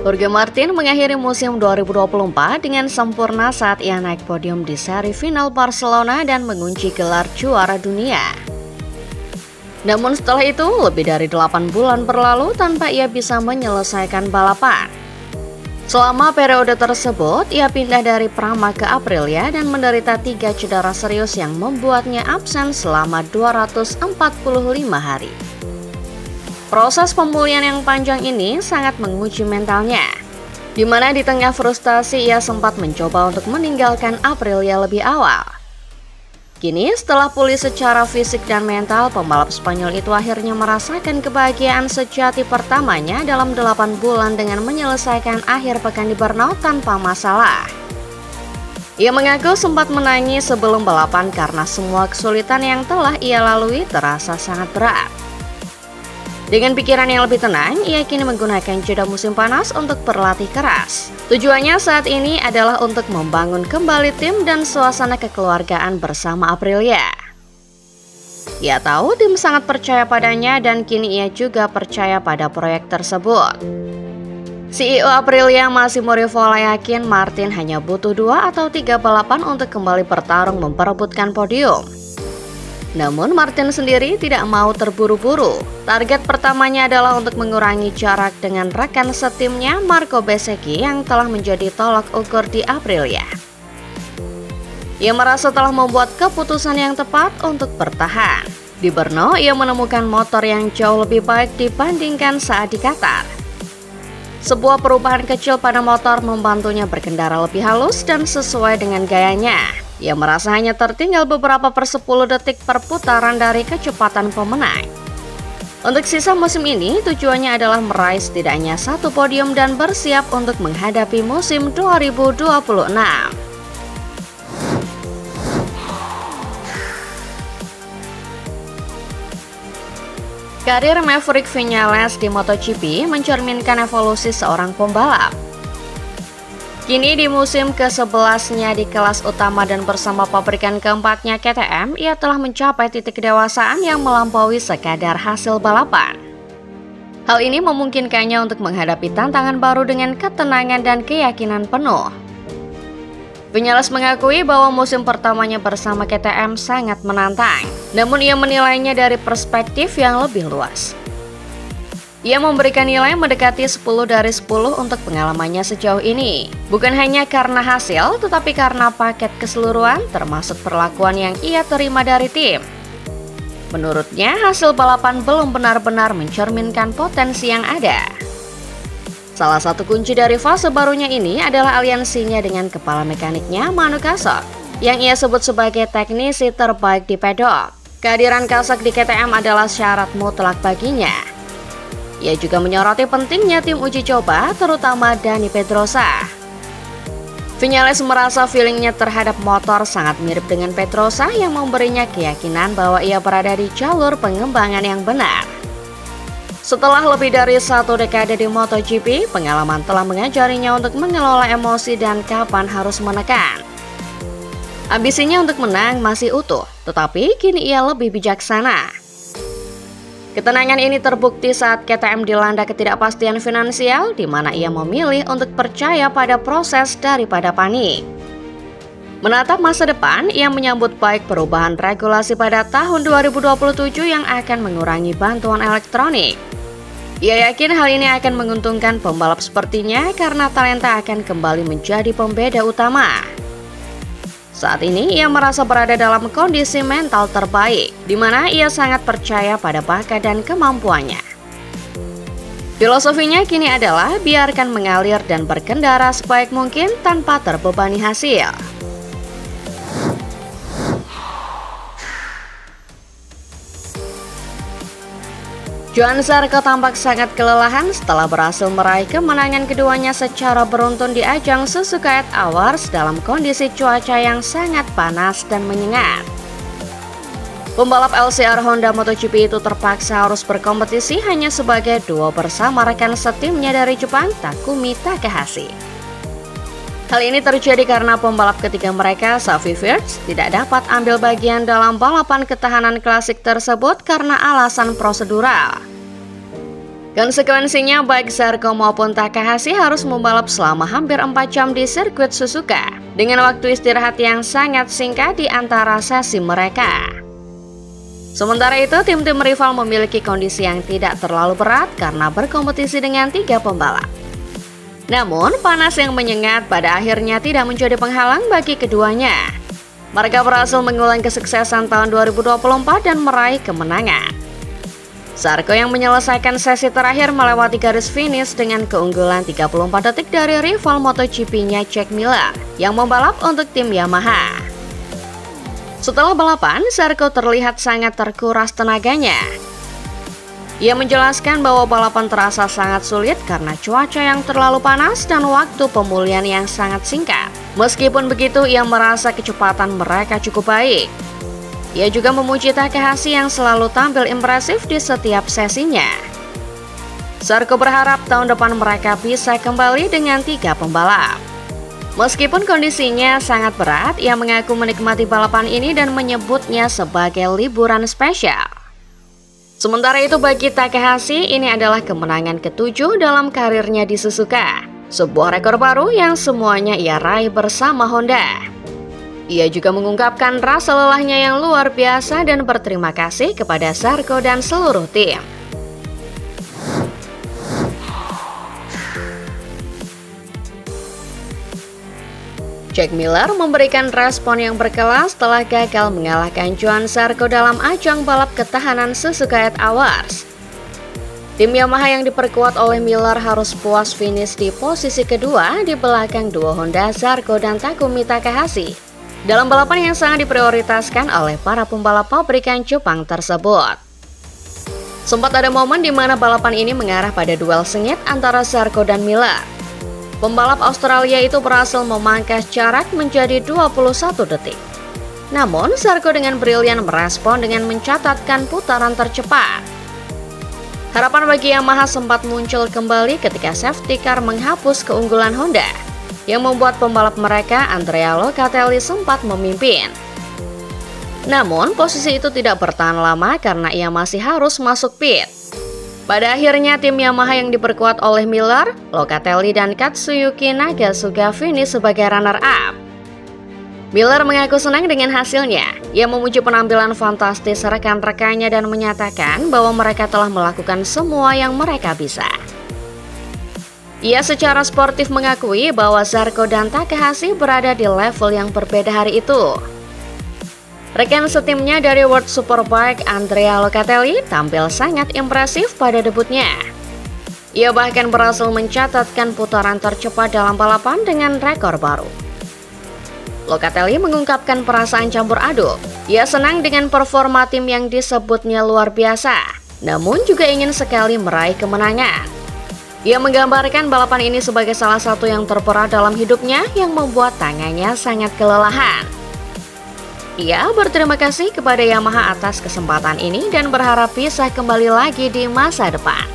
Jorge Martin mengakhiri musim 2024 dengan sempurna saat ia naik podium di seri final Barcelona dan mengunci gelar juara dunia. Namun setelah itu, lebih dari 8 bulan berlalu tanpa ia bisa menyelesaikan balapan. Selama periode tersebut, ia pindah dari Prama ke Aprilia dan menderita 3 cedera serius yang membuatnya absen selama 245 hari. Proses pemulihan yang panjang ini sangat menguji mentalnya, di mana di tengah frustasi ia sempat mencoba untuk meninggalkan Aprilia lebih awal. Kini setelah pulih secara fisik dan mental, pembalap Spanyol itu akhirnya merasakan kebahagiaan sejati pertamanya dalam 8 bulan dengan menyelesaikan akhir pekan di Brno tanpa masalah. Ia mengaku sempat menangis sebelum balapan karena semua kesulitan yang telah ia lalui terasa sangat berat. Dengan pikiran yang lebih tenang, ia kini menggunakan jeda musim panas untuk berlatih keras. Tujuannya saat ini adalah untuk membangun kembali tim dan suasana kekeluargaan bersama Aprilia. Ia tahu tim sangat percaya padanya dan kini ia juga percaya pada proyek tersebut. CEO Aprilia Massimo Rivola yakin Martin hanya butuh 2 atau 3 balapan untuk kembali bertarung memperebutkan podium. Namun Martin sendiri tidak mau terburu-buru. Target pertamanya adalah untuk mengurangi jarak dengan rekan setimnya Marco Bezzecchi yang telah menjadi tolak ukur di Aprilia. Ia merasa telah membuat keputusan yang tepat untuk bertahan. Di Brno, ia menemukan motor yang jauh lebih baik dibandingkan saat di Qatar. Sebuah perubahan kecil pada motor membantunya berkendara lebih halus dan sesuai dengan gayanya. Ia merasa hanya tertinggal beberapa per 10 detik per putaran dari kecepatan pemenang. Untuk sisa musim ini, tujuannya adalah meraih setidaknya 1 podium dan bersiap untuk menghadapi musim 2026. Karir Maverick Viñales di MotoGP mencerminkan evolusi seorang pembalap. Kini di musim ke-11-nya di kelas utama dan bersama pabrikan keempatnya KTM, ia telah mencapai titik kedewasaan yang melampaui sekadar hasil balapan. Hal ini memungkinkannya untuk menghadapi tantangan baru dengan ketenangan dan keyakinan penuh. Viñales mengakui bahwa musim pertamanya bersama KTM sangat menantang, namun ia menilainya dari perspektif yang lebih luas. Ia memberikan nilai mendekati 10 dari 10 untuk pengalamannya sejauh ini. Bukan hanya karena hasil, tetapi karena paket keseluruhan termasuk perlakuan yang ia terima dari tim. Menurutnya, hasil balapan belum benar-benar mencerminkan potensi yang ada. Salah satu kunci dari fase barunya ini adalah aliansinya dengan kepala mekaniknya Manu Kasok, yang ia sebut sebagai teknisi terbaik di pedok. Kehadiran Kasok di KTM adalah syarat mutlak baginya. Ia juga menyoroti pentingnya tim uji coba, terutama Dani Pedrosa. Viñales merasa feelingnya terhadap motor sangat mirip dengan Pedrosa yang memberinya keyakinan bahwa ia berada di jalur pengembangan yang benar. Setelah lebih dari 1 dekade di MotoGP, pengalaman telah mengajarinya untuk mengelola emosi dan kapan harus menekan. Ambisinya untuk menang masih utuh, tetapi kini ia lebih bijaksana. Ketenangan ini terbukti saat KTM dilanda ketidakpastian finansial, di mana ia memilih untuk percaya pada proses daripada panik. Menatap masa depan, ia menyambut baik perubahan regulasi pada tahun 2027 yang akan mengurangi bantuan elektronik. Ia yakin hal ini akan menguntungkan pembalap sepertinya karena talenta akan kembali menjadi pembeda utama. Saat ini ia merasa berada dalam kondisi mental terbaik, di mana ia sangat percaya pada bakat dan kemampuannya. Filosofinya kini adalah biarkan mengalir dan berkendara sebaik mungkin tanpa terbebani hasil. Johann Zarco tampak sangat kelelahan setelah berhasil meraih kemenangan keduanya secara beruntun di ajang Suzuka Awards dalam kondisi cuaca yang sangat panas dan menyengat. Pembalap LCR Honda MotoGP itu terpaksa harus berkompetisi hanya sebagai duo bersama rekan setimnya dari Jepang, Takumi Takahashi. Hal ini terjadi karena pembalap ketiga mereka, Xavi Wiertz, tidak dapat ambil bagian dalam balapan ketahanan klasik tersebut karena alasan prosedural. Konsekuensinya baik Zarko maupun Takahashi harus membalap selama hampir 4 jam di sirkuit Suzuka dengan waktu istirahat yang sangat singkat di antara sesi mereka. Sementara itu, tim-tim rival memiliki kondisi yang tidak terlalu berat karena berkompetisi dengan 3 pembalap. Namun, panas yang menyengat pada akhirnya tidak menjadi penghalang bagi keduanya. Mereka berhasil mengulang kesuksesan tahun 2024 dan meraih kemenangan. Zarko yang menyelesaikan sesi terakhir melewati garis finish dengan keunggulan 34 detik dari rival MotoGP-nya Jack Miller yang membalap untuk tim Yamaha. Setelah balapan, Zarko terlihat sangat terkuras tenaganya. Ia menjelaskan bahwa balapan terasa sangat sulit karena cuaca yang terlalu panas dan waktu pemulihan yang sangat singkat. Meskipun begitu, ia merasa kecepatan mereka cukup baik. Ia juga memuji Takahashi yang selalu tampil impresif di setiap sesinya. Zarko berharap tahun depan mereka bisa kembali dengan 3 pembalap. Meskipun kondisinya sangat berat, ia mengaku menikmati balapan ini dan menyebutnya sebagai liburan spesial. Sementara itu bagi Takahashi, ini adalah kemenangan ke-7 dalam karirnya di Suzuka. Sebuah rekor baru yang semuanya ia raih bersama Honda. Ia juga mengungkapkan rasa lelahnya yang luar biasa dan berterima kasih kepada Zarko dan seluruh tim. Jack Miller memberikan respon yang berkelas setelah gagal mengalahkan Johann Zarco dalam ajang balap ketahanan Suzuka Heat Awards. Tim Yamaha yang diperkuat oleh Miller harus puas finish di posisi kedua di belakang duo Honda Zarco dan Takumi Takahashi dalam balapan yang sangat diprioritaskan oleh para pembalap pabrikan Jepang tersebut. Sempat ada momen di mana balapan ini mengarah pada duel sengit antara Zarco dan Miller. Pembalap Australia itu berhasil memangkas jarak menjadi 21 detik. Namun, Zarco dengan brilian merespon dengan mencatatkan putaran tercepat. Harapan bagi Yamaha sempat muncul kembali ketika safety car menghapus keunggulan Honda, yang membuat pembalap mereka Andrea Locatelli sempat memimpin. Namun posisi itu tidak bertahan lama karena ia masih harus masuk pit. Pada akhirnya tim Yamaha yang diperkuat oleh Miller, Locatelli dan Katsuyuki Nagasuga finish sebagai runner-up. Miller mengaku senang dengan hasilnya. Ia memuji penampilan fantastis rekan-rekannya dan menyatakan bahwa mereka telah melakukan semua yang mereka bisa. Ia secara sportif mengakui bahwa Zarco dan Takahashi berada di level yang berbeda hari itu. Rekan setimnya dari World Superbike, Andrea Locatelli, tampil sangat impresif pada debutnya. Ia bahkan berhasil mencatatkan putaran tercepat dalam balapan dengan rekor baru. Locatelli mengungkapkan perasaan campur aduk. Ia senang dengan performa tim yang disebutnya luar biasa, namun juga ingin sekali meraih kemenangan. Ia menggambarkan balapan ini sebagai salah satu yang terberat dalam hidupnya yang membuat tangannya sangat kelelahan. Ia berterima kasih kepada Yamaha atas kesempatan ini dan berharap bisa kembali lagi di masa depan.